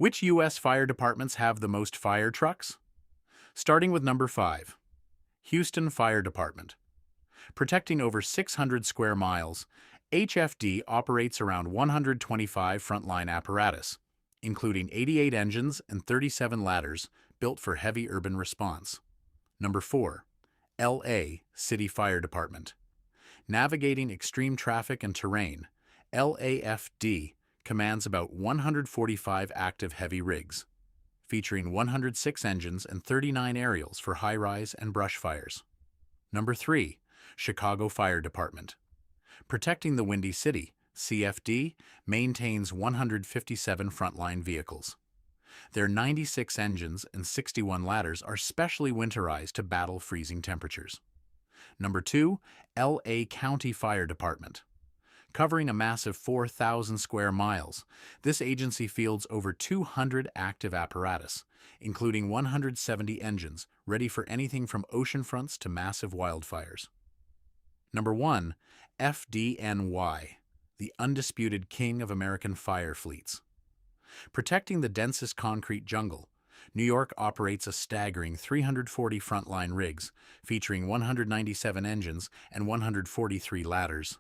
Which U.S. fire departments have the most fire trucks? Starting with number 5. Houston Fire Department. Protecting over 600 square miles, HFD operates around 125 frontline apparatus, including 88 engines and 37 ladders built for heavy urban response. Number 4. LA City Fire Department. Navigating extreme traffic and terrain, LAFD commands about 145 active heavy rigs, featuring 106 engines and 39 aerials for high-rise and brush fires. Number 3. Chicago Fire Department. Protecting the Windy City, CFD maintains 157 frontline vehicles. Their 96 engines and 61 ladders are specially winterized to battle freezing temperatures. Number 2. LA County Fire Department. Covering a massive 4,000 square miles, this agency fields over 200 active apparatus, including 170 engines ready for anything from ocean fronts to massive wildfires. Number 1. FDNY, the undisputed king of American fire fleets. Protecting the densest concrete jungle, New York operates a staggering 340 frontline rigs, featuring 197 engines and 143 ladders.